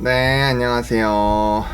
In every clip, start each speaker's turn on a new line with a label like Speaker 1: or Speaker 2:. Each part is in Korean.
Speaker 1: 네, 안녕하세요.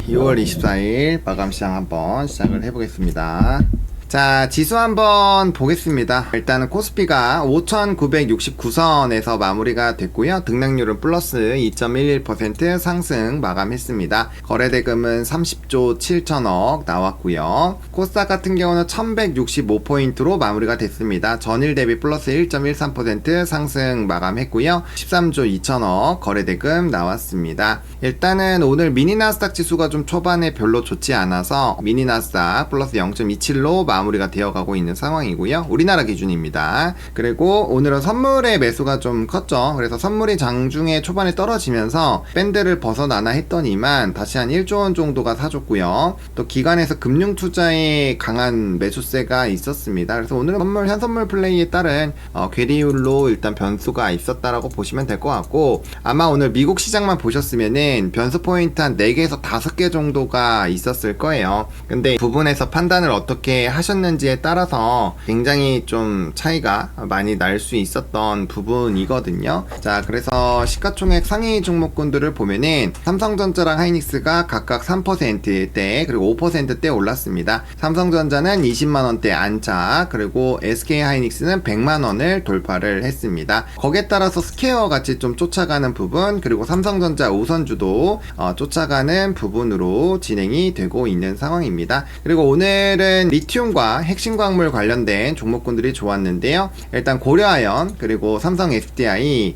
Speaker 1: 2월 24일 마감 시장 한번 시작을 해보겠습니다. 자, 지수 한번 보겠습니다. 일단은 코스피가 5,969선에서 마무리가 됐고요. 등락률은 플러스 2.11% 상승 마감했습니다. 거래대금은 30조 7천억 나왔고요. 코스닥 같은 경우는 1,165포인트로 마무리가 됐습니다. 전일 대비 플러스 1.13% 상승 마감했고요. 13조 2천억 거래대금 나왔습니다. 일단은 오늘 미니나스닥 지수가 좀 초반에 별로 좋지 않아서 미니나스닥 플러스 0.27로 마무리가 되어가고 있는 상황이고요. 우리나라 기준입니다. 그리고 오늘은 선물의 매수가 좀 컸죠. 그래서 선물이 장중에 초반에 떨어지면서 밴드를 벗어나나 했더니만 다시 한 1조 원 정도가 사줬고요. 또 기관에서 금융투자에 강한 매수세가 있었습니다. 그래서 오늘은 현선물 플레이에 따른 괴리율로 일단 변수가 있었다라고 보시면 될 것 같고, 아마 오늘 미국 시장만 보셨으면은 변수 포인트 한 4개에서 5개 정도가 있었을 거예요. 근데 부분에서 판단을 어떻게 하셨는지에 따라서 굉장히 좀 차이가 많이 날 수 있었던 부분이거든요. 자, 그래서 시가총액 상위 종목군들을 보면은 삼성전자랑 하이닉스가 각각 3%대 그리고 5%대 올랐습니다. 삼성전자는 20만원대 안착, 그리고 SK하이닉스는 100만원을 돌파를 했습니다. 거기에 따라서 스퀘어 같이 좀 쫓아가는 부분, 그리고 삼성전자 우선주도 쫓아가는 부분으로 진행이 되고 있는 상황입니다. 그리고 오늘은 리튬과 핵심광물 관련된 종목군들이 좋았는데요. 일단 고려아연, 그리고 삼성 SDI,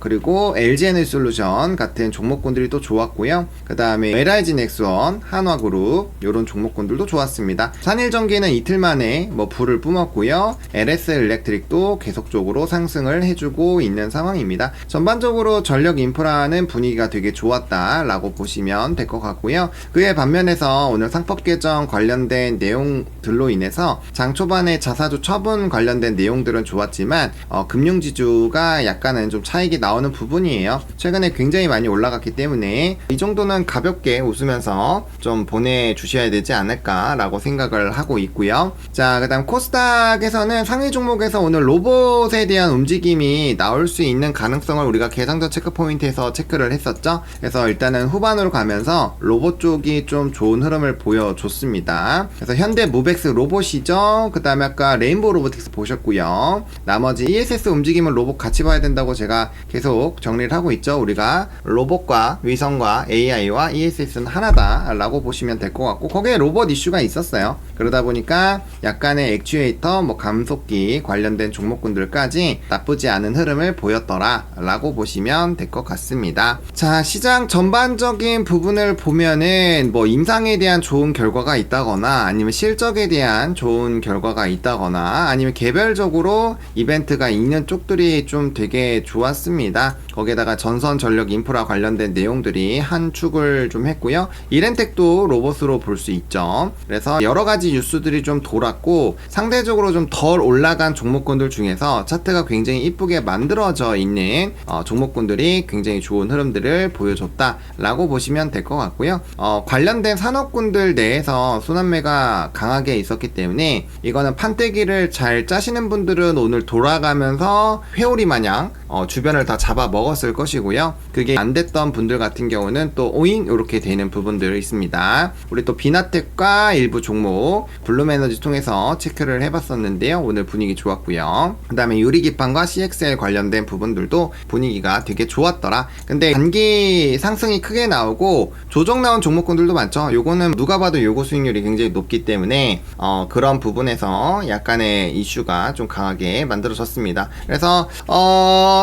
Speaker 1: 그리고 LG에너지솔루션 같은 종목군들이 또 좋았고요. 그 다음에 LIG넥스원, 한화그룹 이런 종목군들도 좋았습니다. 산일전기는 이틀 만에 불을 뿜었고요. LS엘렉트릭도 계속적으로 상승을 해주고 있는 상황입니다. 전반적으로 전력 인프라는 분위기가 되게 좋았다라고 보시면 될 것 같고요. 그에 반면에서 오늘 상법 개정 관련된 내용들로 인해서 장 초반에 자사주 처분 관련된 내용들은 좋았지만 금융지주가 약간은 좀 차익이 나오는 부분이에요. 최근에 굉장히 많이 올라갔기 때문에 이 정도는 가볍게 웃으면서 좀 보내주셔야 되지 않을까라고 생각을 하고 있고요. 자, 그 다음 코스닥에서는 상위 종목에서 오늘 로봇에 대한 움직임이 나올 수 있는 가능성을 우리가 개상전 체크포인트에서 체크를 했었죠. 그래서 일단은 후반으로 가면서 로봇 쪽이 좀 좋은 흐름을 보여줬습니다. 그래서 현대 무벡스 로봇이죠. 그 다음에 아까 레인보우 로보틱스 보셨고요. 나머지 ESS 움직임은 로봇 같이 봐야 된다고 제가 계속 정리를 하고 있죠. 우리가 로봇과 위성과 AI와 ESS는 하나다 라고 보시면 될 것 같고, 거기에 로봇 이슈가 있었어요. 그러다 보니까 약간의 액추에이터, 감속기 관련된 종목군들까지 나쁘지 않은 흐름을 보였더라 라고 보시면 될 것 같습니다. 자, 시장 전반적인 부분을 보면은 임상에 대한 좋은 결과가 있다거나 아니면 실적에 대한 좋은 결과가 있다거나 아니면 개별적으로 이벤트가 있는 쪽들이 좀 되게 좋았습니다. 거기에다가 전선 전력 인프라 관련된 내용들이 한 축을 좀 했고요. 이렌텍도 로봇으로 볼 수 있죠. 그래서 여러가지 뉴스들이 좀 돌았고, 상대적으로 좀 덜 올라간 종목군들 중에서 차트가 굉장히 이쁘게 만들어져 있는 종목군들이 굉장히 좋은 흐름들을 보여줬다 라고 보시면 될 것 같고요. 관련된 산업군들 내에서 순환매가 강하게 있었기 때문에 이거는 판때기를 잘 짜시는 분들은 오늘 돌아가면서 회오리 마냥 주변을 다 잡아 먹었을 것이고요. 그게 안 됐던 분들 같은 경우는 또 오잉 이렇게 되는 부분들이 있습니다. 우리 또 비나텍과 일부 종목 블룸에너지 통해서 체크를 해봤었는데요. 오늘 분위기 좋았고요. 그 다음에 유리기판과 CXL 관련된 부분들도 분위기가 되게 좋았더라. 근데 단기 상승이 크게 나오고 조정 나온 종목군들도 많죠. 요거는 누가 봐도 요거 수익률이 굉장히 높기 때문에 그런 부분에서 약간의 이슈가 좀 강하게 만들어졌습니다. 그래서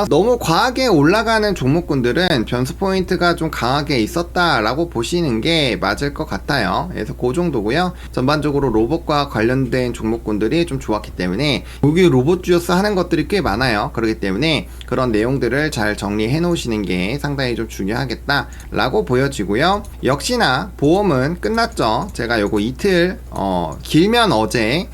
Speaker 1: 너무 과하게 올라가는 종목군들은 변수 포인트가 좀 강하게 있었다라고 보시는 게 맞을 것 같아요. 그래서 그 정도고요. 전반적으로 로봇과 관련된 종목군들이 좀 좋았기 때문에 여기 로봇 주어서 하는 것들이 꽤 많아요. 그렇기 때문에 그런 내용들을 잘 정리해 놓으시는 게 상당히 좀 중요하겠다라고 보여지고요. 역시나 보험은 끝났죠. 제가 요거 이틀 길면 어제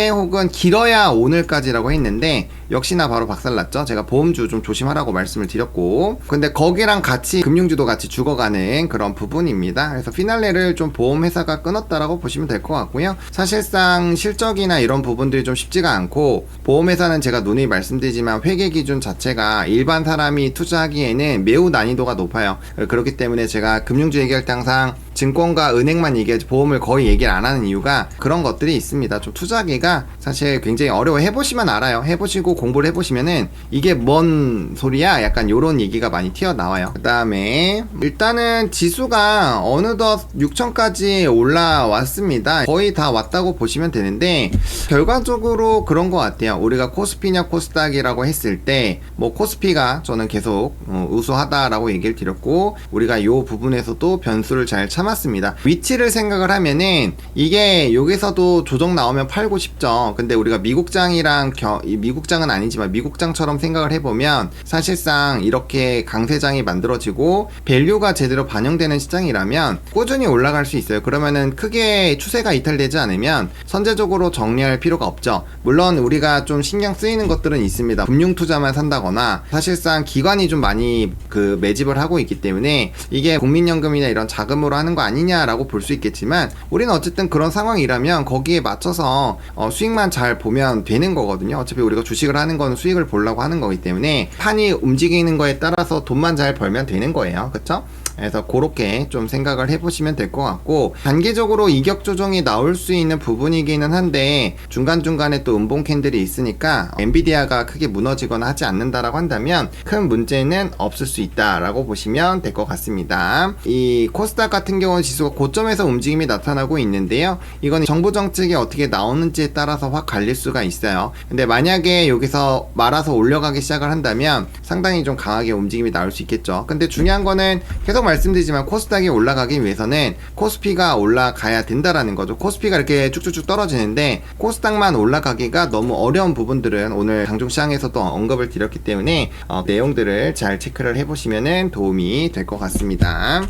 Speaker 1: 혹은 길어야 오늘까지라고 했는데 역시나 바로 박살났죠. 제가 보험주 좀 조심하라고 말씀을 드렸고, 근데 거기랑 같이 금융주도 같이 죽어가는 그런 부분입니다. 그래서 피날레를 좀 보험회사가 끊었다라고 보시면 될 것 같고요. 사실상 실적이나 이런 부분들이 좀 쉽지가 않고, 보험회사는 제가 누누이 말씀드리지만 회계 기준 자체가 일반 사람이 투자하기에는 매우 난이도가 높아요. 그렇기 때문에 제가 금융주 얘기할 때 항상 증권과 은행만 얘기하지 보험을 거의 얘기를 안 하는 이유가 그런 것들이 있습니다. 좀 투자하기가 사실 굉장히 어려워. 해보시면 알아요. 해보시고 공부를 해보시면은 이게 뭔 소리야? 약간 요런 얘기가 많이 튀어나와요. 그 다음에 일단은 지수가 어느덧 6천까지 올라왔습니다. 거의 다 왔다고 보시면 되는데, 결과적으로 그런 것 같아요. 우리가 코스피냐 코스닥이라고 했을 때 뭐 코스피가 저는 계속 우수하다라고 얘기를 드렸고, 우리가 요 부분에서도 변수를 잘 참았습니다. 위치를 생각을 하면은 이게 여기서도 조정 나오면 팔고 싶죠. 근데 우리가 미국장이랑 미국장은 아니지만 미국장처럼 생각을 해보면 사실상 이렇게 강세장이 만들어지고 밸류가 제대로 반영되는 시장이라면 꾸준히 올라갈 수 있어요. 그러면은 크게 추세가 이탈되지 않으면 선제적으로 정리할 필요가 없죠. 물론 우리가 좀 신경 쓰이는 것들은 있습니다. 금융 투자만 산다거나 사실상 기관이 좀 많이 매집을 하고 있기 때문에 이게 국민연금이나 이런 자금으로 하는 거 아니냐라고 볼 수 있겠지만, 우리는 어쨌든 그런 상황이라면 거기에 맞춰서 수익만 잘 보면 되는 거거든요. 어차피 우리가 주식을 하는 건 수익을 보려고 하는 거기 때문에 판이 움직이는 거에 따라서 돈만 잘 벌면 되는 거예요. 그쵸? 그래서 그렇게 좀 생각을 해보시면 될 것 같고, 단기적으로 이격 조정이 나올 수 있는 부분이기는 한데 중간중간에 또 음봉 캔들이 있으니까 엔비디아가 크게 무너지거나 하지 않는다라고 한다면 큰 문제는 없을 수 있다라고 보시면 될 것 같습니다. 이 코스닥 같은 경우는 지수가 고점에서 움직임이 나타나고 있는데요, 이건 정부 정책이 어떻게 나오는지에 따라서 확 갈릴 수가 있어요. 근데 만약에 여기서 말아서 올려가기 시작을 한다면 상당히 좀 강하게 움직임이 나올 수 있겠죠. 근데 중요한 거는 계속 말씀드리지만 코스닥이 올라가기 위해서는 코스피가 올라가야 된다라는 거죠. 코스피가 이렇게 쭉쭉쭉 떨어지는데 코스닥만 올라가기가 너무 어려운 부분들은 오늘 장중시장에서도 언급을 드렸기 때문에 내용들을 잘 체크를 해보시면 도움이 될 것 같습니다.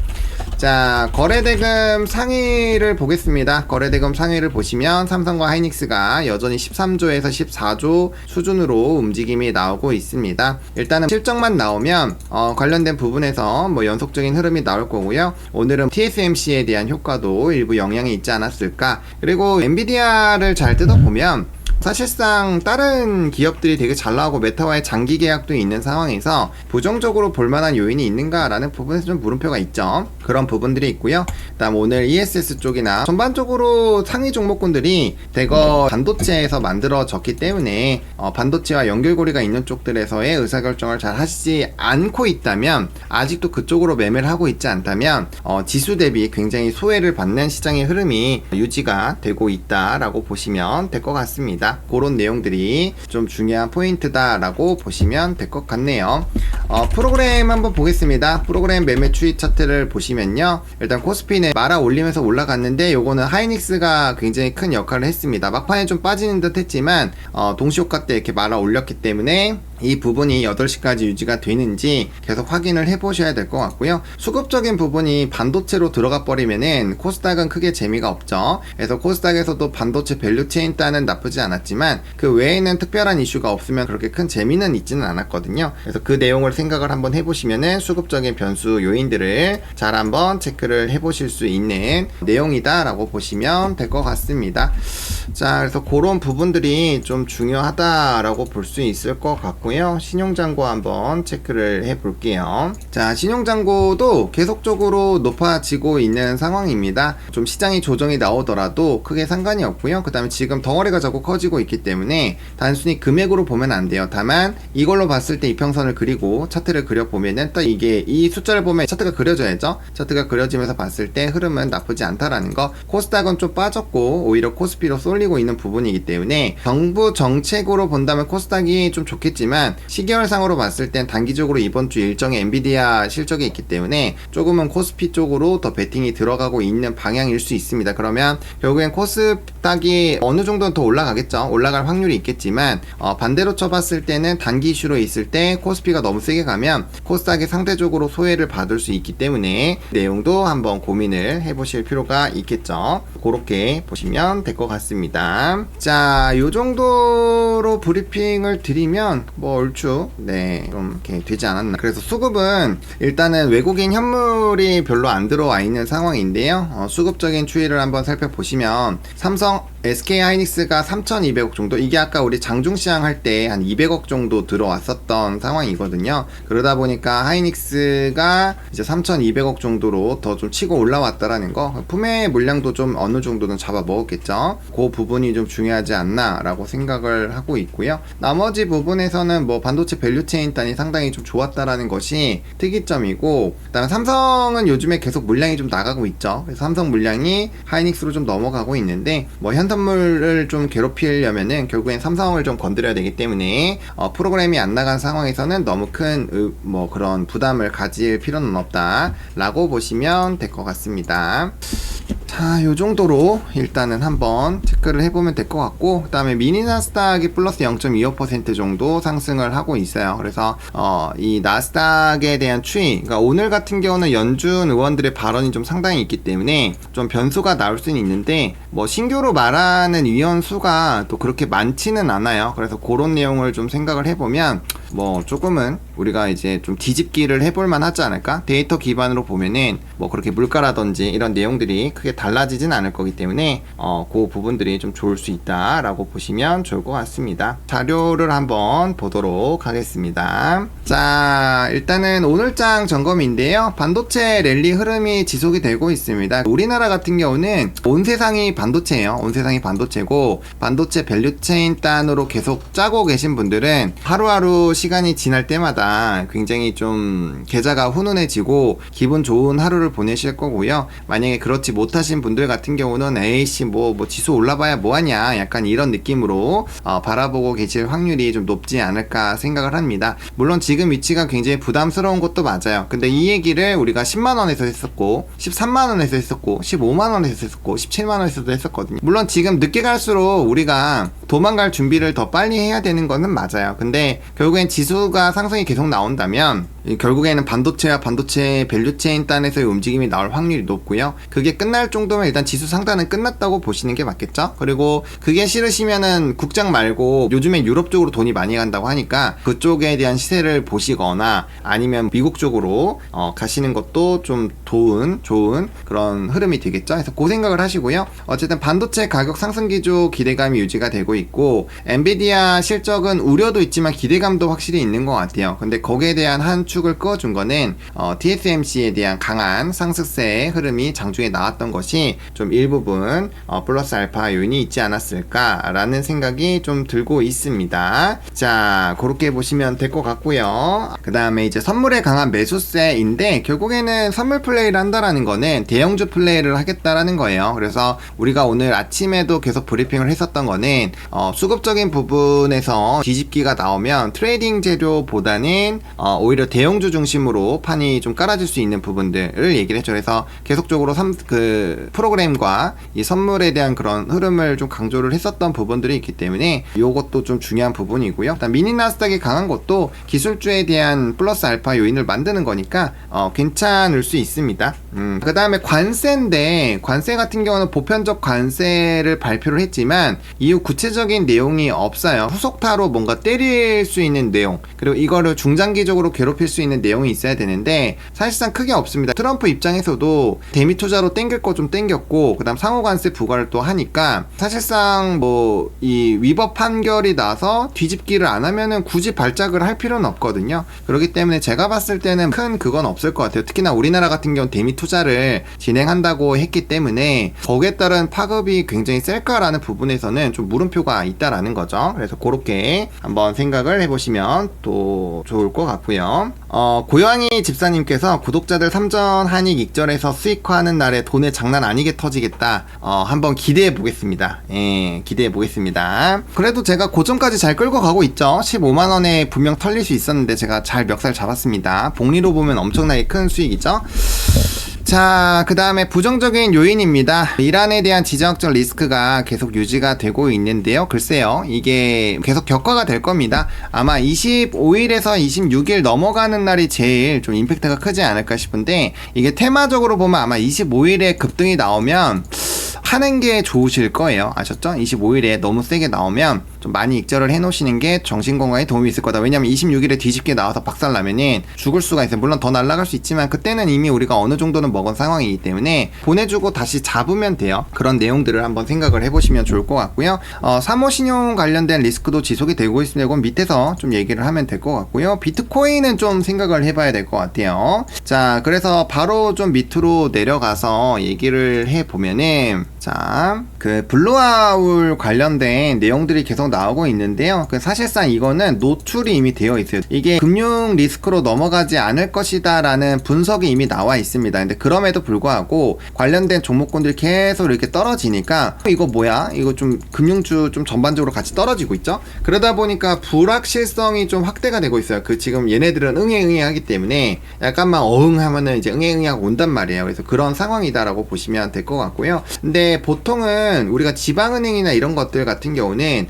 Speaker 1: 자, 거래대금 상위를 보겠습니다. 거래대금 상위를 보시면 삼성과 하이닉스가 여전히 13조에서 14조 수준으로 움직임이 나오고 있습니다. 일단은 실적만 나오면 관련된 부분에서 뭐 연속적인 흐름이 나올 거고요. 오늘은 TSMC에 대한 효과도 일부 영향이 있지 않았을까. 그리고 엔비디아를 잘 뜯어보면 사실상 다른 기업들이 되게 잘 나오고 메타와의 장기 계약도 있는 상황에서 부정적으로 볼만한 요인이 있는가라는 부분에서 좀 물음표가 있죠. 그런 부분들이 있고요. 그다음 오늘 ESS 쪽이나 전반적으로 상위 종목군들이 대거 반도체에서 만들어졌기 때문에 반도체와 연결고리가 있는 쪽들에서의 의사결정을 잘 하시지 않고 있다면, 아직도 그쪽으로 매매를 하고 있지 않다면 지수 대비 굉장히 소외를 받는 시장의 흐름이 유지가 되고 있다라고 보시면 될 것 같습니다. 그런 내용들이 좀 중요한 포인트다라고 보시면 될 것 같네요. 프로그램 한번 보겠습니다. 프로그램 매매 추이 차트를 보시면요, 일단 코스피는 말아 올리면서 올라갔는데 요거는 하이닉스가 굉장히 큰 역할을 했습니다. 막판에 좀 빠지는 듯 했지만 동시효과 때 이렇게 말아 올렸기 때문에 이 부분이 8시까지 유지가 되는지 계속 확인을 해보셔야 될 것 같고요. 수급적인 부분이 반도체로 들어가 버리면은 코스닥은 크게 재미가 없죠. 그래서 코스닥에서도 반도체 밸류체인 따는 나쁘지 않았지만 그 외에는 특별한 이슈가 없으면 그렇게 큰 재미는 있지는 않았거든요. 그래서 그 내용을 생각을 한번 해보시면은 수급적인 변수 요인들을 잘 한번 체크를 해보실 수 있는 내용이다 라고 보시면 될 것 같습니다. 자, 그래서 그런 부분들이 좀 중요하다라고 볼 수 있을 것 같고요. 신용잔고 한번 체크를 해볼게요. 자, 신용잔고도 계속적으로 높아지고 있는 상황입니다. 좀 시장이 조정이 나오더라도 크게 상관이 없고요. 그 다음에 지금 덩어리가 자꾸 커지고 있기 때문에 단순히 금액으로 보면 안 돼요. 다만 이걸로 봤을 때 이평선을 그리고 차트를 그려보면은 또 이게 이 숫자를 보면 차트가 그려져야죠. 차트가 그려지면서 봤을 때 흐름은 나쁘지 않다라는 거. 코스닥은 좀 빠졌고 오히려 코스피로 쏠리고 있는 부분이기 때문에 정부 정책으로 본다면 코스닥이 좀 좋겠지만 있지만 시계열상으로 봤을 땐 단기적으로 이번 주 일정의 엔비디아 실적이 있기 때문에 조금은 코스피 쪽으로 더 베팅이 들어가고 있는 방향일 수 있습니다. 그러면 결국엔 코스닥이 어느 정도는 더 올라가겠죠. 올라갈 확률이 있겠지만 반대로 쳐봤을 때는 단기 이슈로 있을 때 코스피가 너무 세게 가면 코스닥이 상대적으로 소외를 받을 수 있기 때문에 내용도 한번 고민을 해보실 필요가 있겠죠. 그렇게 보시면 될 것 같습니다. 자, 요 정도로 브리핑을 드리면 뭐 얼추 좀 이렇게 되지 않았나. 그래서 수급은 일단은 외국인 현물이 별로 안 들어와 있는 상황인데요. 수급적인 추이를 한번 살펴보시면 삼성 SK하이닉스가 3,200억 정도, 이게 아까 우리 장중시장 할 때 한 200억 정도 들어왔었던 상황이거든요. 그러다 보니까 하이닉스가 이제 3,200억 정도로 더 좀 치고 올라왔다라는 거, 품의 물량도 좀 어느 정도는 잡아 먹었겠죠. 그 부분이 좀 중요하지 않나 라고 생각을 하고 있고요. 나머지 부분에서는 뭐 반도체 밸류체인 단이 상당히 좀 좋았다라는 것이 특이점이고, 그다음에 삼성은 요즘에 계속 물량이 좀 나가고 있죠. 그래서 삼성 물량이 하이닉스로 좀 넘어가고 있는데, 뭐 현선물을 좀 괴롭히려면은 결국엔 삼성을 좀 건드려야 되기 때문에 프로그램이 안 나간 상황에서는 너무 큰 뭐 그런 부담을 가질 필요는 없다 라고 보시면 될 것 같습니다. 자, 요 정도로 일단은 한번 체크를 해보면 될 것 같고, 그 다음에 미니 나스닥이 플러스 0.25% 정도 상승을 하고 있어요. 그래서 이 나스닥에 대한 추이, 그러니까 오늘 같은 경우는 연준 의원들의 발언이 좀 상당히 있기 때문에 좀 변수가 나올 수는 있는데, 뭐 신규로 말하는 위원 수가 또 그렇게 많지는 않아요. 그래서 그런 내용을 좀 생각을 해보면 뭐 조금은 우리가 이제 좀 뒤집기를 해볼 만하지 않을까? 데이터 기반으로 보면은 뭐 그렇게 물가라든지 이런 내용들이 크게 달라지진 않을 거기 때문에 그 부분들이 좀 좋을 수 있다라고 보시면 좋을 것 같습니다. 자료를 한번 보도록 하겠습니다. 자, 일단은 오늘장 점검인데요. 반도체 랠리 흐름이 지속이 되고 있습니다. 우리나라 같은 경우는 온 세상이 반도체예요. 온 세상이 반도체고, 반도체 밸류체인 단으로 계속 짜고 계신 분들은 하루하루 시간이 지날 때마다 굉장히 좀 계좌가 훈훈해지고 기분 좋은 하루를 보내실 거고요. 만약에 그렇지 못하신 분들 같은 경우는 에이씨 뭐 지수 올라봐야 뭐하냐, 약간 이런 느낌으로 바라보고 계실 확률이 좀 높지 않을까 생각을 합니다. 물론 지금 위치가 굉장히 부담스러운 것도 맞아요. 근데 이 얘기를 우리가 10만원에서 했었고 13만원에서 했었고 15만원에서 했었고 17만원에서도 했었거든요. 물론 지금 늦게 갈수록 우리가 도망갈 준비를 더 빨리 해야 되는 거는 맞아요. 근데 결국엔 지수가 상승이 계속 나온다면 결국에는 반도체와 반도체 밸류체인 단에서의 움직임이 나올 확률이 높고요. 그게 끝날 정도면 일단 지수 상단은 끝났다고 보시는 게 맞겠죠. 그리고 그게 싫으시면은 국장 말고 요즘에 유럽 쪽으로 돈이 많이 간다고 하니까 그쪽에 대한 시세를 보시거나 아니면 미국 쪽으로 가시는 것도 좀 좋은 그런 흐름이 되겠죠. 그래서 그 생각을 하시고요. 어쨌든 반도체 가격 상승 기조 기대감이 유지가 되고 있고, 엔비디아 실적은 우려도 있지만 기대감도 확실히 있는 것 같아요. 근데 거기에 대한 한 축을 그어준 거는 TSMC에 대한 강한 상승세의 흐름이 장중에 나왔던 것이 좀 일부분 플러스 알파 요인이 있지 않았을까라는 생각이 좀 들고 있습니다. 자, 그렇게 보시면 될 것 같고요. 그 다음에 이제 선물에 강한 매수세인데, 결국에는 선물 플레이를 한다라는 거는 대형주 플레이를 하겠다라는 거예요. 그래서 우리가 오늘 아침에도 계속 브리핑을 했었던 거는 수급적인 부분에서 뒤집기가 나오면 트레이딩 재료보다는 오히려 대형주 중심으로 판이 좀 깔아질 수 있는 부분들을 얘기를 했죠. 그래서 계속적으로 그 프로그램과 이 선물에 대한 그런 흐름을 좀 강조를 했었던 부분들이 있기 때문에 이것도 좀 중요한 부분이고요. 일단 미니 나스닥이 강한 것도 기술주에 대한 플러스 알파 요인을 만드는 거니까 괜찮을 수 있습니다. 그 다음에 관세인데, 관세 같은 경우는 보편적 관세를 발표를 했지만 이후 구체적인 내용이 없어요. 후속타로 뭔가 때릴 수 있는 내용, 그리고 이거를 중장기적으로 괴롭힐 수 있는 내용이 있어야 되는데 사실상 크게 없습니다. 트럼프 입장에서도 대미 투자로 땡길 거 좀 땡겼고, 그 다음 상호관세 부과를 또 하니까 사실상 뭐 이 위법 판결이 나서 뒤집기를 안 하면은 굳이 발작을 할 필요는 없거든요. 그렇기 때문에 제가 봤을 때는 큰 그건 없을 것 같아요. 특히나 우리나라 같은 경우는 대미 투자를 진행한다고 했기 때문에 거기에 따른 파급이 굉장히 셀까라는 부분에서는 좀 물음표가 있다라는 거죠. 그래서 그렇게 한번 생각을 해보시면 보시면 또 좋을 것 같고요. 고양이 집사님께서 구독자들 3전 한익 익절에서 수익화하는 날에 돈에 장난 아니게 터지겠다. 한번 기대해 보겠습니다. 예, 기대해 보겠습니다. 그래도 제가 고점까지 잘 끌고 가고 있죠. 15만원에 분명 털릴 수 있었는데 제가 잘 멱살 잡았습니다. 복리로 보면 엄청나게 큰 수익이죠. 자, 그 다음에 부정적인 요인입니다. 이란에 대한 지정학적 리스크가 계속 유지가 되고 있는데요. 글쎄요, 이게 계속 격화가 될 겁니다. 아마 25일에서 26일 넘어가는 날이 제일 좀 임팩트가 크지 않을까 싶은데, 이게 테마적으로 보면 아마 25일에 급등이 나오면 하는 게 좋으실 거예요. 아셨죠? 25일에 너무 세게 나오면 좀 많이 익절을 해놓으시는 게 정신건강에 도움이 있을 거다. 왜냐면 26일에 뒤집게 나와서 박살나면은 죽을 수가 있어요. 물론 더 날아갈 수 있지만 그때는 이미 우리가 어느 정도는 먹은 상황이기 때문에 보내주고 다시 잡으면 돼요. 그런 내용들을 한번 생각을 해보시면 좋을 것 같고요. 사모신용 관련된 리스크도 지속이 되고 있습니다. 이건 밑에서 좀 얘기를 하면 될 것 같고요. 비트코인은 좀 생각을 해봐야 될 것 같아요. 자, 그래서 바로 좀 밑으로 내려가서 얘기를 해보면은, 자, 그 블루아울 관련된 내용들이 계속 나오고 있는데요. 그 사실상 이거는 노출이 이미 되어 있어요. 이게 금융 리스크로 넘어가지 않을 것이다 라는 분석이 이미 나와 있습니다. 근데 그럼에도 불구하고 관련된 종목군들이 계속 이렇게 떨어지니까 이거 뭐야? 이거 좀 금융주 좀 전반적으로 같이 떨어지고 있죠? 그러다 보니까 불확실성이 좀 확대가 되고 있어요. 그 지금 얘네들은 응애 하기 때문에 약간만 어흥하면은 이제 응애 하고 온단 말이에요. 그래서 그런 상황이다라고 보시면 될 것 같고요. 근데 보통은 우리가 지방은행이나 이런 것들 같은 경우는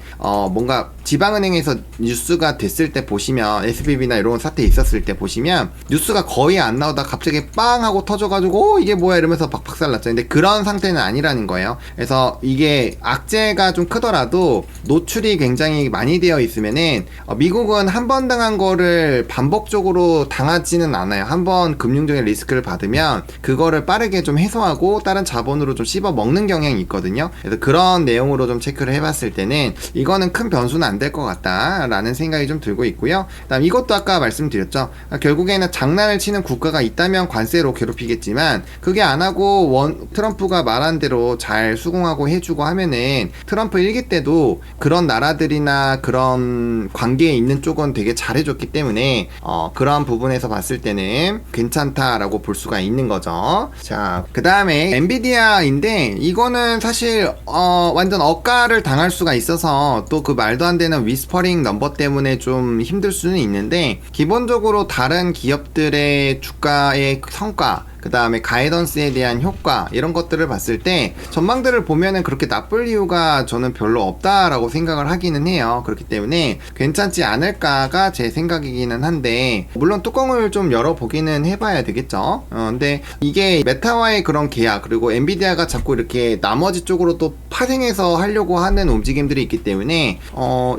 Speaker 1: 뭔가 지방은행에서 뉴스가 됐을 때 보시면, SBB나 이런 사태 있었을 때 보시면 뉴스가 거의 안 나오다 갑자기 빵 하고 터져가지고 이게 뭐야 이러면서 박살났죠. 근데 그런 상태는 아니라는 거예요. 그래서 이게 악재가 좀 크더라도 노출이 굉장히 많이 되어 있으면은 미국은 한 번 당한 거를 반복적으로 당하지는 않아요. 한 번 금융적인 리스크를 받으면 그거를 빠르게 좀 해소하고 다른 자본으로 좀 씹어 먹는 경향이 있거든요. 그래서 그런 내용으로 좀 체크를 해봤을 때는 이거는 큰 변수는 안 될 것 같다라는 생각이 좀 들고 있고요. 그다음 이것도 아까 말씀드렸죠. 결국에는 장난을 치는 국가가 있다면 관세로 괴롭히겠지만 그게 안 하고 트럼프가 말한 대로 잘 수긍하고 해주고 하면은 트럼프 일기 때도 그런 나라들이나 그런 관계에 있는 쪽은 되게 잘해줬기 때문에 그런 부분에서 봤을 때는 괜찮다라고 볼 수가 있는 거죠. 자, 그 다음에 엔비디아인데 이거는 사실 완전 억가를 당할 수가 있어서 또 그 말도 안 되는 위스퍼링 넘버 때문에 좀 힘들 수는 있는데, 기본적으로 다른 기업들의 주가의 성과, 그 다음에 가이던스에 대한 효과, 이런 것들을 봤을 때 전망들을 보면은 그렇게 나쁠 이유가 저는 별로 없다라고 생각을 하기는 해요. 그렇기 때문에 괜찮지 않을까가 제 생각이기는 한데, 물론 뚜껑을 좀 열어보기는 해봐야 되겠죠. 근데 이게 메타와의 그런 계약, 그리고 엔비디아가 자꾸 이렇게 나머지 쪽으로 또 파생해서 하려고 하는 움직임들이 있기 때문에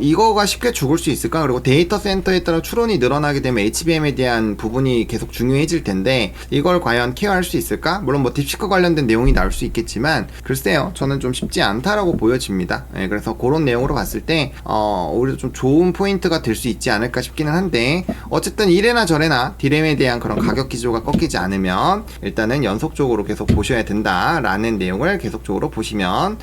Speaker 1: 이거가 쉽게 죽을 수 있을까? 그리고 데이터 센터에 따라 추론이 늘어나게 되면 HBM에 대한 부분이 계속 중요해질 텐데 이걸 과연 케어할 수 있을까? 물론 뭐 딥시크 관련된 내용이 나올 수 있겠지만 글쎄요, 저는 좀 쉽지 않다라고 보여집니다. 네, 그래서 그런 내용으로 봤을 때 오히려 좀 좋은 포인트가 될 수 있지 않을까 싶기는 한데, 어쨌든 이래나 저래나 디램에 대한 그런 가격 기조가 꺾이지 않으면 일단은 연속적으로 계속 보셔야 된다라는 내용을 계속적으로 보시면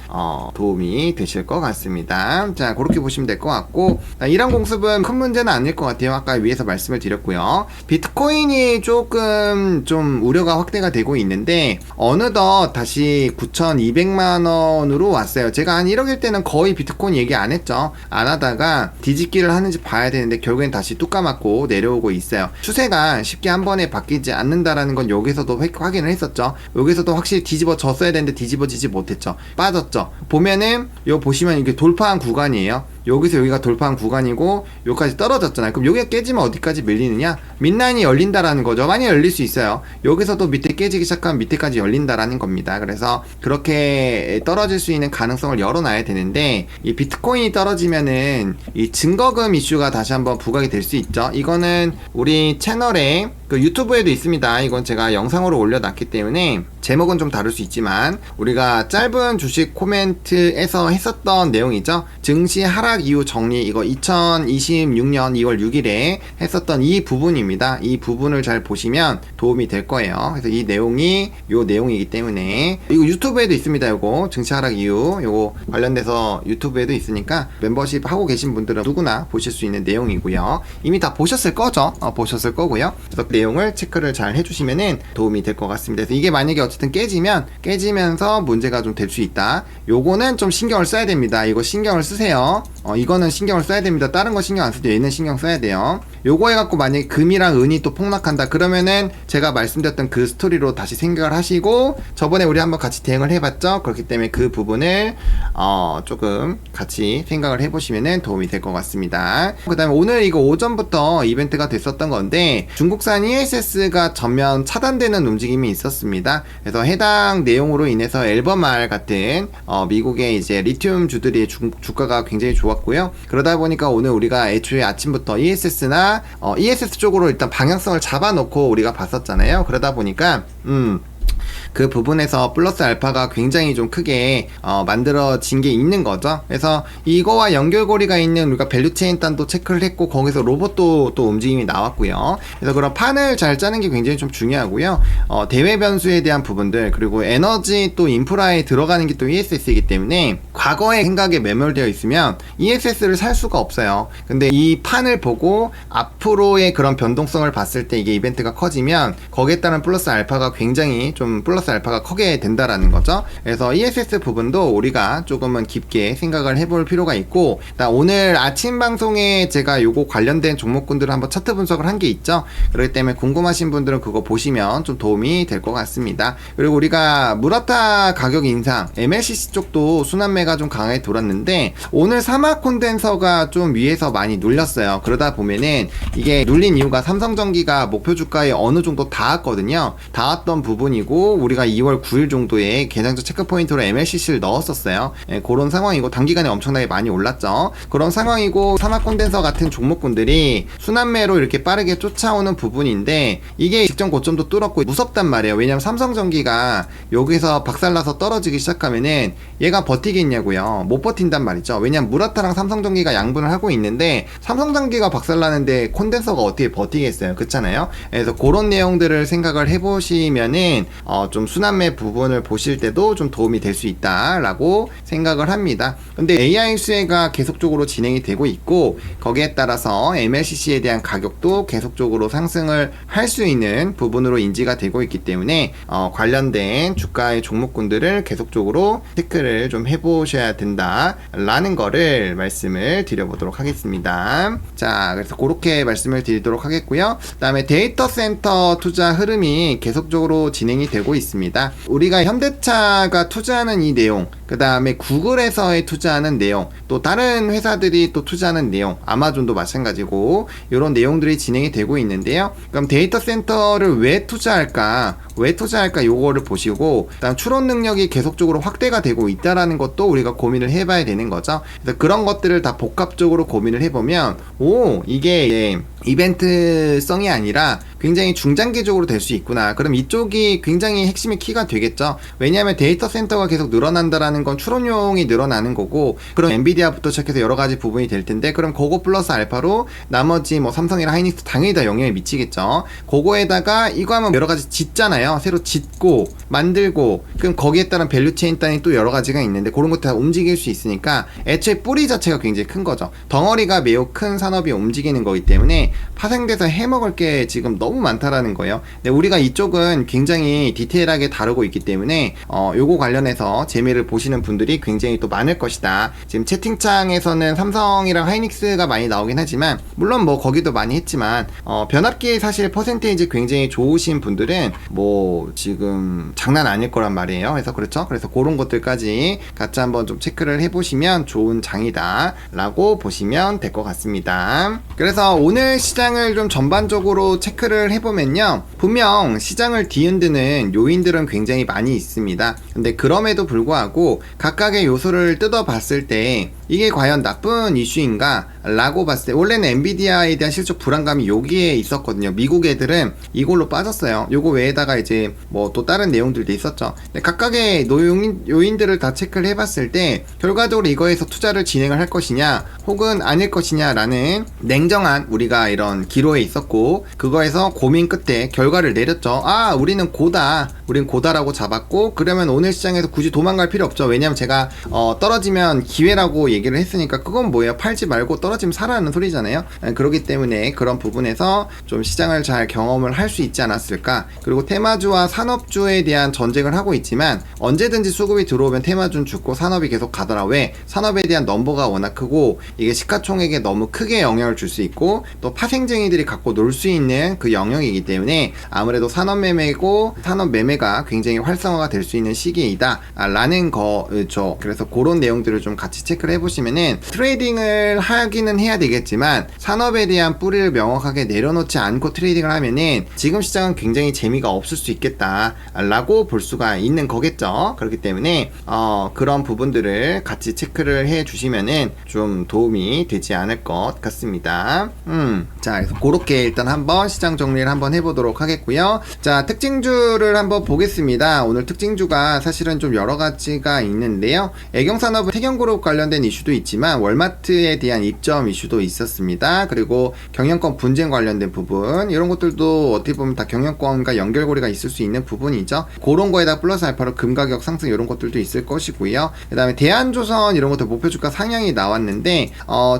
Speaker 1: 도움이 되실 것 같습니다. 자, 그렇게 보시면 될 것 같고, 이란 공습은 큰 문제는 아닐 것 같아요. 아까 위에서 말씀을 드렸고요. 비트코인이 조금 좀 우려가 확대가 되고 있는데 어느덧 다시 9,200만원으로 왔어요. 제가 한 1억일 때는 거의 비트코인 얘기 안 했죠. 안 하다가 뒤집기를 하는지 봐야 되는데 결국엔 다시 뚝 까맞고 내려오고 있어요. 추세가 쉽게 한 번에 바뀌지 않는다라는 건 여기서도 확인을 했었죠. 여기서도 확실히 뒤집어졌어야 되는데 뒤집어지지 못했죠. 빠졌죠. 보면은 요 보시면 이게 돌파한 구간이에요. 여기서 여기가 돌파한 구간이고 여기까지 떨어졌잖아요. 그럼 여기가 깨지면 어디까지 밀리느냐? midline이 열린다라는 거죠. 많이 열릴 수 있어요. 여기서도 밑에 깨지기 시작하면 밑에까지 열린다라는 겁니다. 그래서 그렇게 떨어질 수 있는 가능성을 열어놔야 되는데, 이 비트코인이 떨어지면은 이 증거금 이슈가 다시 한번 부각이 될 수 있죠. 이거는 우리 채널에 그 유튜브에도 있습니다. 이건 제가 영상으로 올려놨기 때문에 제목은 좀 다를 수 있지만 우리가 짧은 주식 코멘트에서 했었던 내용이죠. 증시 하락 이후 정리, 이거 2026년 2월 6일에 했었던 이 부분입니다. 이 부분을 잘 보시면 도움이 될 거예요. 그래서 이 내용이 요 내용이기 때문에 이거 유튜브에도 있습니다. 요거 증시 하락 이후 요거 관련돼서 유튜브에도 있으니까 멤버십 하고 계신 분들은 누구나 보실 수 있는 내용이고요. 이미 다 보셨을 거죠. 보셨을 거고요. 그래서 그 내용을 체크를 잘 해주시면은 도움이 될 것 같습니다. 그래서 이게 만약에 어쨌든 깨지면서 문제가 좀 될 수 있다. 요거는 좀 신경을 써야 됩니다. 이거 신경을 쓰세요. 이거는 신경을 써야 됩니다. 다른 거 신경 안 쓰죠. 얘는 신경 써야 돼요. 요거 해갖고 만약에 금이랑 은이 또 폭락한다 그러면은 제가 말씀드렸던 그 스토리로 다시 생각을 하시고, 저번에 우리 한번 같이 대응을 해봤죠. 그렇기 때문에 그 부분을 조금 같이 생각을 해보시면은 도움이 될 것 같습니다. 그 다음에 오늘 이거 오전부터 이벤트가 됐었던 건데 중국산 ESS가 전면 차단되는 움직임이 있었습니다. 그래서 해당 내용으로 인해서 앨범알 같은 미국의 이제 리튬 주들이 주가가 굉장히 좋았고요. 그러다 보니까 오늘 우리가 애초에 아침부터 ESS나 ESS 쪽으로 일단 방향성을 잡아놓고 우리가 봤었잖아요. 그러다 보니까 그 부분에서 플러스 알파가 굉장히 좀 크게 만들어진 게 있는 거죠. 그래서 이거와 연결고리가 있는 우리가 밸류체인 단도 체크를 했고, 거기서 로봇도 또 움직임이 나왔고요. 그래서 그런 판을 잘 짜는 게 굉장히 좀 중요하고요. 대외 변수에 대한 부분들, 그리고 에너지 또 인프라에 들어가는 게 또 ESS이기 때문에 과거의 생각에 매몰되어 있으면 ESS를 살 수가 없어요. 근데 이 판을 보고 앞으로의 그런 변동성을 봤을 때 이게 이벤트가 커지면 거기에 따른 플러스 알파가 굉장히 좀 플러스 알파가 크게 된다라는 거죠. 그래서 ESS 부분도 우리가 조금은 깊게 생각을 해볼 필요가 있고, 오늘 아침 방송에 제가 요거 관련된 종목군들을 한번 차트 분석을 한 게 있죠. 그렇기 때문에 궁금하신 분들은 그거 보시면 좀 도움이 될 것 같습니다. 그리고 우리가 무라타 가격 인상, MLCC 쪽도 순환매가 좀 강하게 돌았는데 오늘 사막 콘덴서가 좀 위에서 많이 눌렸어요. 그러다 보면은 이게 눌린 이유가 삼성전기가 목표 주가에 어느 정도 닿았거든요. 닿았던 부분이고 우리가 2월 9일 정도에 개장적 체크 포인트로 MLCC를 넣었었어요. 그런 상황이고 단기간에 엄청나게 많이 올랐죠. 그런 상황이고 사막 콘덴서 같은 종목군들이 순환매로 이렇게 빠르게 쫓아오는 부분인데 이게 직전 고점도 뚫었고 무섭단 말이에요. 왜냐면 삼성전기가 여기서 박살나서 떨어지기 시작하면은 얘가 버티겠냐고요. 못 버틴단 말이죠. 왜냐면 무라타랑 삼성전기가 양분을 하고 있는데 삼성전기가 박살나는데 콘덴서가 어떻게 버티겠어요. 그렇잖아요. 그래서 그런 내용들을 생각을 해보시면은 좀 순환매 부분을 보실 때도 좀 도움이 될 수 있다라고 생각을 합니다. 근데 AI 수혜가 계속적으로 진행이 되고 있고 거기에 따라서 MLCC에 대한 가격도 계속적으로 상승을 할 수 있는 부분으로 인지가 되고 있기 때문에 관련된 주가의 종목군들을 계속적으로 체크를 좀 해보셔야 된다라는 거를 말씀을 드려보도록 하겠습니다. 자, 그래서 그렇게 말씀을 드리도록 하겠고요. 그 다음에 데이터 센터 투자 흐름이 계속적으로 진행이 되고 있습니다. 우리가 현대차가 투자하는 이 내용, 그 다음에 구글에서의 투자하는 내용, 또 다른 회사들이 또 투자하는 내용, 아마존도 마찬가지고 이런 내용들이 진행이 되고 있는데요. 그럼 데이터 센터를 왜 투자할까 요거를 보시고, 일단 추론 능력이 계속적으로 확대가 되고 있다라는 것도 우리가 고민을 해봐야 되는 거죠. 그래서 그런 것들을 다 복합적으로 고민을 해보면 이게 이벤트성이 아니라 굉장히 중장기적으로 될 수 있구나. 그럼 이쪽이 굉장히 핵심의 키가 되겠죠. 왜냐하면 데이터 센터가 계속 늘어난다라는 건 추론용이 늘어나는 거고, 그럼 엔비디아부터 시작해서 여러 가지 부분이 될 텐데, 그럼 그거 플러스 알파로 나머지 뭐 삼성이랑 하이닉스 당연히 다 영향을 미치겠죠. 그거에다가 이거 하면 여러 가지 짓잖아요. 새로 짓고 만들고, 그럼 거기에 따른 밸류체인 단이 또 여러 가지가 있는데 그런 것들 다 움직일 수 있으니까 애초에 뿌리 자체가 굉장히 큰 거죠. 덩어리가 매우 큰 산업이 움직이는 거기 때문에 파생돼서 해먹을 게 지금 너무 많다라는 거예요. 근데 우리가 이쪽은 굉장히 디테일하게 다루고 있기 때문에 요거 관련해서 재미를 보시는 분들이 굉장히 또 많을 것이다. 지금 채팅창에서는 삼성이랑 하이닉스가 많이 나오긴 하지만, 물론 뭐 거기도 많이 했지만 변압기 사실 퍼센테이지 굉장히 좋으신 분들은 뭐 지금 장난 아닐 거란 말이에요. 그래서 그렇죠. 그래서 그런 것들까지 같이 한번 좀 체크를 해보시면 좋은 장이다 라고 보시면 될 것 같습니다. 그래서 오늘 시장을 좀 전반적으로 체크를 해보면요, 분명 시장을 뒤흔드는 요인들은 굉장히 많이 있습니다. 근데 그럼에도 불구하고 가지고 각각의 요소를 뜯어봤을 때 이게 과연 나쁜 이슈인가 라고 봤을 때 원래는 엔비디아에 대한 실적 불안감이 여기에 있었거든요. 미국 애들은 이걸로 빠졌어요. 요거 외에다가 이제 뭐 또 다른 내용들도 있었죠. 근데 각각의 요인들을 다 체크를 해봤을 때 결과적으로 이거에서 투자를 진행을 할 것이냐 혹은 아닐 것이냐 라는 냉정한 우리가 이런 기로에 있었고, 그거에서 고민 끝에 결과를 내렸죠. 아, 우리는 고다라고 잡았고, 그러면 오늘 시장에서 굳이 도망갈 필요 없죠. 왜냐면 제가 떨어지면 기회라고 얘기를 했으니까 그건 뭐예요? 팔지 말고 떨어지면 사라는 소리잖아요. 그렇기 때문에 그런 부분에서 좀 시장을 잘 경험을 할 수 있지 않았을까. 그리고 테마주와 산업주에 대한 전쟁을 하고 있지만 언제든지 수급이 들어오면 테마주는 죽고 산업이 계속 가더라. 왜? 산업에 대한 넘버가 워낙 크고 이게 시가총액에 너무 크게 영향을 줄 수 있고 또 파생쟁이들이 갖고 놀 수 있는 그 영역이기 때문에 아무래도 산업 매매가 굉장히 활성화가 될 수 있는 시기이다 라는 거죠. 그래서 그런 내용들을 좀 같이 체크를 해보시면은 트레이딩을 하기는 해야 되겠지만 산업에 대한 뿌리를 명확하게 내려놓지 않고 트레이딩을 하면은 지금 시장은 굉장히 재미가 없을 수 있겠다 라고 볼 수가 있는 거겠죠. 그렇기 때문에 그런 부분들을 같이 체크를 해 주시면은 좀 도움이 되지 않을 것 같습니다. 자, 그래서 그렇게 일단 한번 시장 정리를 한번 해보도록 하겠고요. 자, 특징주를 한번 보겠습니다. 오늘 특징주가 사실은 좀 여러 가지가 있는데요. 애경산업은 태경그룹 관련된 이슈도 있지만 월마트에 대한 입점 이슈도 있었습니다. 그리고 경영권 분쟁 관련된 부분, 이런 것들도 어떻게 보면 다 경영권과 연결고리가 있을 수 있는 부분이죠. 그런 거에다 플러스 알파로 금가격 상승 이런 것들도 있을 것이고요. 그 다음에 대한조선 이런 것들 목표주가 상향이 나왔는데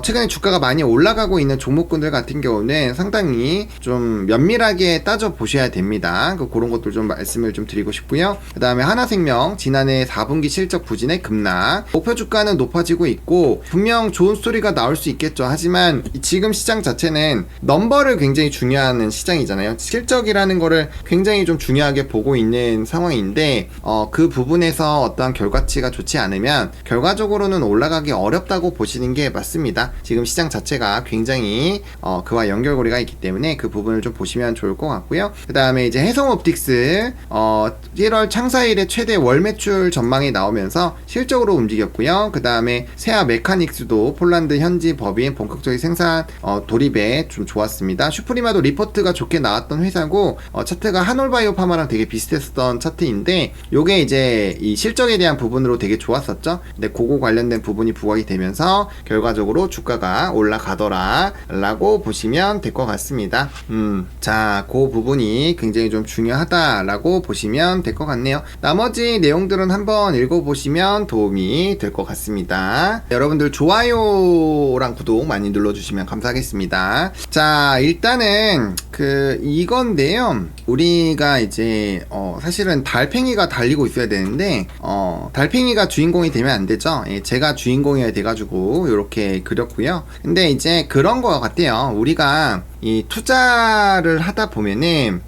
Speaker 1: 최근에 주가가 많이 올라가고 있는 종목군들 같은 경우는 상당히 좀 면밀하게 따져 보셔야 됩니다. 그런 것들 좀 말씀을 좀 드리고 싶고요. 그 다음에 하나생명 지난해 4분기 실적 부진의 급락, 목표 주가는 높아지고 있고 분명 좋은 스토리가 나올 수 있겠죠. 하지만 지금 시장 자체는 넘버를 굉장히 중요하는 시장이잖아요. 실적이라는 거를 굉장히 좀 중요하게 보고 있는 상황인데 그 부분에서 어떠한 결과치가 좋지 않으면 결과적으로는 올라가기 어렵다고 보시는 게 맞습니다. 지금 시장 자체가 굉장히 그와 연결고리가 있기 때문에 그 부분을 좀 보시면 좋을 것 같고요. 그 다음에 이제 해성옵틱스 1월 창사일에 최대 월 매출 전망이 나오면서 실적으로 움직였고요. 그 다음에 세아 메카닉스도 폴란드 현지 법인 본격적인 생산 돌입에 좀 좋았습니다. 슈프리마도 리포트가 좋게 나왔던 회사고 차트가 한올바이오 파마랑 되게 비슷했던 차트인데 요게 이제 이 실적에 대한 부분으로 되게 좋았었죠. 근데 그거 관련된 부분이 부각이 되면서 결과적으로 주가가 올라가더라 라고 보시면 될 것 같습니다. 자, 그 부분이 굉장히 좀 중요하다라고 보시면 될 것 같네요. 나머지 내용들은 한번 읽어보시면 도움이 될 것 같습니다. 여러분들 좋아요랑 구독 많이 눌러주시면 감사하겠습니다. 자, 일단은 이건데요. 우리가 이제 사실은 달팽이가 달리고 있어야 되는데 달팽이가 주인공이 되면 안 되죠. 제가 주인공이 돼가지고 이렇게 그렸고요. 근데 이제 그런 거 같아요. 우리가 이 투자를 하다 보면은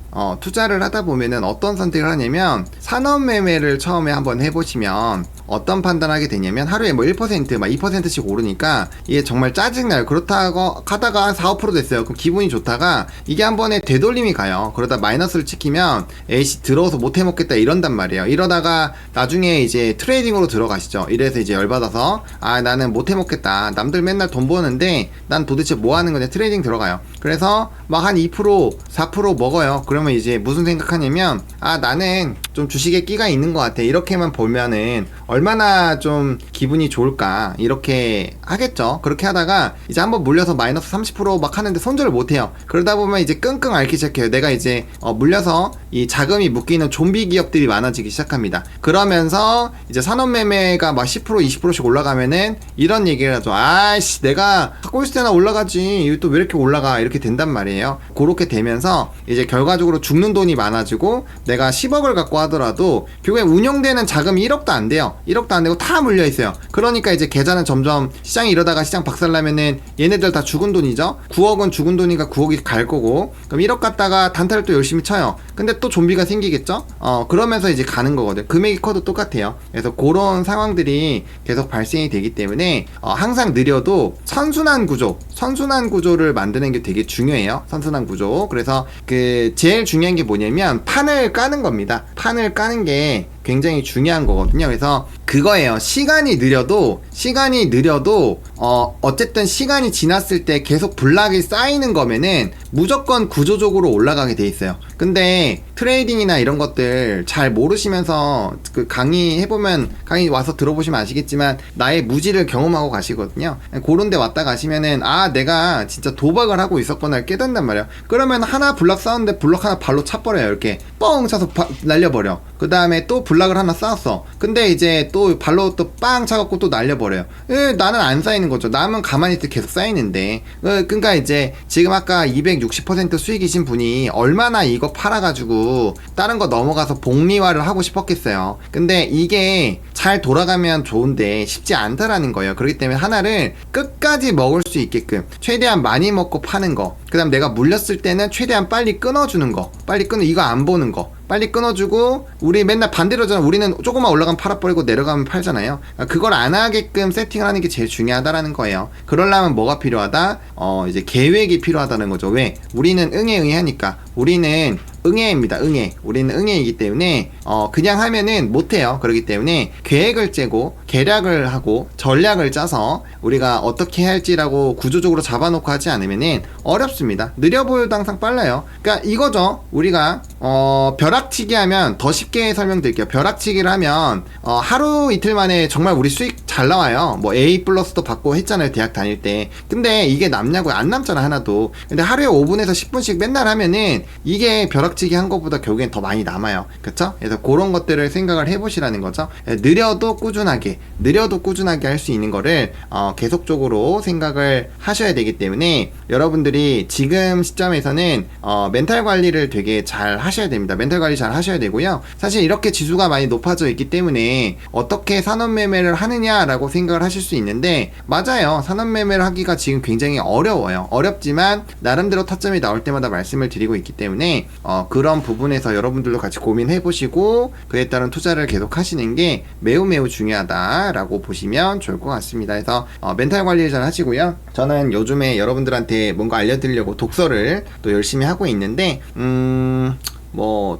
Speaker 1: 어떤 선택을 하냐면 산업 매매를 처음에 한번 해보시면 어떤 판단하게 되냐면 하루에 뭐 1%, 막 2%씩 오르니까 이게 정말 짜증나요. 그렇다고 하다가 한 4, 5% 됐어요. 그럼 기분이 좋다가 이게 한 번에 되돌림이 가요. 그러다 마이너스를 찍히면 에이씨 들어서 못 해먹겠다 이런단 말이에요. 이러다가 나중에 이제 트레이딩으로 들어가시죠. 이래서 이제 열받아서 나는 못 해먹겠다. 남들 맨날 돈 버는데 난 도대체 뭐 하는 거냐, 트레이딩 들어가요. 그래서 막 한 2%, 4% 먹어요. 그러면 이제 무슨 생각하냐면 나는 좀 주식에 끼가 있는 것 같아. 이렇게만 보면은 얼마나 좀 기분이 좋을까 이렇게 하겠죠. 그렇게 하다가 이제 한번 물려서 마이너스 30% 하는데 손절을 못해요. 그러다 보면 이제 끙끙 앓기 시작해요. 내가 이제 물려서 이 자금이 묶이는 좀비 기업들이 많아지기 시작합니다. 그러면서 이제 산업매매가 막 10% 20%씩 올라가면은 이런 얘기를 하죠. 아이씨, 내가 갖고 있을 때나 올라가지 이거 또 왜 이렇게 올라가, 이렇게 된단 말이에요. 그렇게 되면서 이제 결과적으로 죽는 돈이 많아지고 내가 10억을 갖고 하더라도 결국에 운영되는 자금이 1억도 안 돼요. 1억도 안 되고 다 물려 있어요. 그러니까 이제 계좌는 점점 시장이 이러다가 시장 박살나면은 얘네들 다 죽은 돈이죠. 9억은 죽은 돈이니까 9억이 갈 거고, 그럼 1억 갖다가 단타를 또 열심히 쳐요. 근데 또 좀비가 생기겠죠. 그러면서 이제 가는 거거든. 금액이 커도 똑같아요. 그래서 그런 상황들이 계속 발생이 되기 때문에 항상 느려도 선순환 구조를 만드는 게 되게 중요해요. 선순환 구조. 그래서 제일 중요한 게 뭐냐면 판을 까는 겁니다. 판을 까는 게 굉장히 중요한 거거든요. 그래서 그거예요. 시간이 느려도 어쨌든 시간이 지났을 때 계속 블락이 쌓이는 거면은 무조건 구조적으로 올라가게 돼 있어요. 근데 트레이딩이나 이런 것들 잘 모르시면서 그 강의 해보면, 강의 와서 들어보시면 아시겠지만 나의 무지를 경험하고 가시거든요. 그런 데 왔다 가시면은 내가 진짜 도박을 하고 있었구나 깨닫는단 말이에요. 그러면 하나 블락 쌓았는데 블락 하나 발로 차버려요. 이렇게 뻥 차서 날려버려. 그 다음에 또 블락을 하나 쌓았어. 근데 이제 또 발로 또 빵 차갖고 또 날려버려요. 나는 안 쌓이는 거죠. 남은 가만히 있을 때 계속 쌓이는데. 그러니까 이제 지금 아까 260% 수익이신 분이 얼마나 이거 팔아가지고 다른 거 넘어가서 복리화를 하고 싶었겠어요. 근데 이게 잘 돌아가면 좋은데 쉽지 않다라는 거예요. 그렇기 때문에 하나를 끝까지 먹을 수 있게끔 최대한 많이 먹고 파는 거, 그 다음 내가 물렸을 때는 최대한 빨리 끊어주는 거, 이거 안 보는 거 빨리 끊어주고, 우리 맨날 반대로잖아. 우리는 조금만 올라가면 팔아버리고 내려가면 팔잖아요. 그걸 안 하게끔 세팅을 하는 게 제일 중요하다라는 거예요. 그러려면 뭐가 필요하다? 이제 계획이 필요하다는 거죠. 왜? 우리는 응애 하니까. 우리는 응애입니다. 우리는 응애이기 때문에 그냥 하면은 못해요. 그렇기 때문에 계획을 짜고 계략을 하고 전략을 짜서 우리가 어떻게 할지라고 구조적으로 잡아놓고 하지 않으면은 어렵습니다. 느려 보여도 항상 빨라요. 그러니까 이거죠. 우리가 벼락치기 하면 더 쉽게 설명드릴게요. 벼락치기를 하면 하루 이틀 만에 정말 우리 수익 잘 나와요. 뭐 A 플러스도 받고 했잖아요. 대학 다닐 때. 근데 이게 남냐고요? 안 남잖아 하나도. 근데 하루에 5분에서 10분씩 맨날 하면은 이게 벼락치기 한 것보다 결국엔 더 많이 남아요. 그쵸? 그래서 그런 것들을 생각을 해보시라는 거죠. 느려도 꾸준하게 할 수 있는 거를 계속적으로 생각을 하셔야 되기 때문에 여러분들이 지금 시점에서는 멘탈 관리를 되게 잘 하셔야 됩니다. 멘탈 관리 잘 하셔야 되고요. 사실 이렇게 지수가 많이 높아져 있기 때문에 어떻게 산업매매를 하느냐라고 생각을 하실 수 있는데, 맞아요. 산업매매를 하기가 지금 굉장히 어려워요. 어렵지만 나름대로 타점이 나올 때마다 말씀을 드리고 있기 때문에 그런 부분에서 여러분들도 같이 고민해 보시고 그에 따른 투자를 계속 하시는 게 매우 중요하다라고 보시면 좋을 것 같습니다. 그래서 멘탈 관리를 잘 하시고요. 저는 요즘에 여러분들한테 뭔가 알려드리려고 독서를 또 열심히 하고 있는데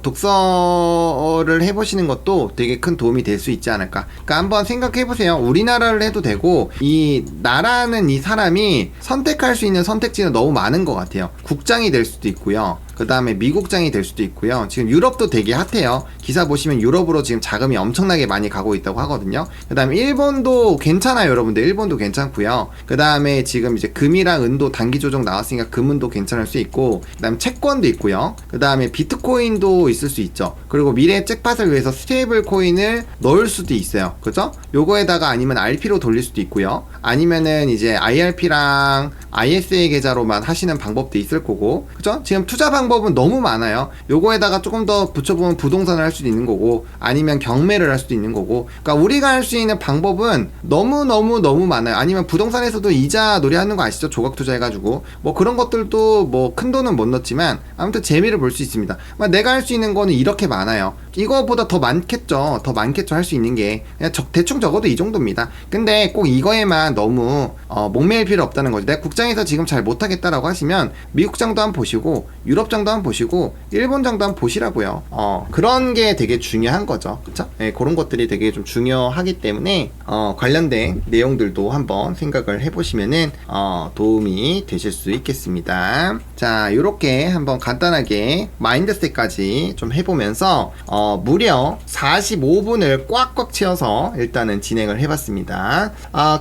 Speaker 1: 독서를 해보시는 것도 되게 큰 도움이 될 수 있지 않을까. 그러니까 한번 생각해보세요. 우리나라를 해도 되고, 이 나라는 이 사람이 선택할 수 있는 선택지는 너무 많은 것 같아요. 국장이 될 수도 있고요. 그 다음에 미국장이 될 수도 있고요. 지금 유럽도 되게 핫해요. 기사 보시면 유럽으로 지금 자금이 엄청나게 많이 가고 있다고 하거든요. 그 다음에 일본도 괜찮아요, 여러분들. 일본도 괜찮고요. 그 다음에 지금 이제 금이랑 은도 단기 조정 나왔으니까 금은도 괜찮을 수 있고, 그 다음에 채권도 있고요. 그 다음에 비트코인도 있을 수 있죠. 그리고 미래 잭팟을 위해서 스테이블 코인을 넣을 수도 있어요. 그죠? 요거에다가 아니면 RP로 돌릴 수도 있고요. 아니면은 이제 IRP랑 ISA 계좌로만 하시는 방법도 있을 거고, 그죠? 지금 투자 방법은 너무 많아요. 요거에다가 조금 더 붙여보면 부동산을 할 수도 있는 거고, 아니면 경매를 할 수도 있는 거고. 그러니까 우리가 할 수 있는 방법은 너무 많아요. 아니면 부동산에서도 이자 놀이하는 거 아시죠? 조각 투자해가지고 뭐 그런 것들도 뭐 큰 돈은 못 넣지만 아무튼 재미를 볼 수 있습니다. 내가 할 수 있는 거는 이렇게 많아요. 이거보다 더 많겠죠. 할 수 있는 게. 그냥 대충 적어도 이 정도입니다. 근데 꼭 이거에만 너무 목매일 필요 없다는 거죠. 내가 국장에서 지금 잘 못하겠다라고 하시면 미국장도 한번 보시고 유럽장도 한번 보시고 일본장도 한번 보시라고요. 그런 게 되게 중요한 거죠. 그쵸? 네, 그런 것들이 되게 좀 중요하기 때문에 관련된 내용들도 한번 생각을 해보시면은 도움이 되실 수 있겠습니다. 자, 요렇게 한번 간단하게 마인드셋까지 좀 해보면서 무려 45분을 꽉꽉 채워서 일단은 진행을 해봤습니다.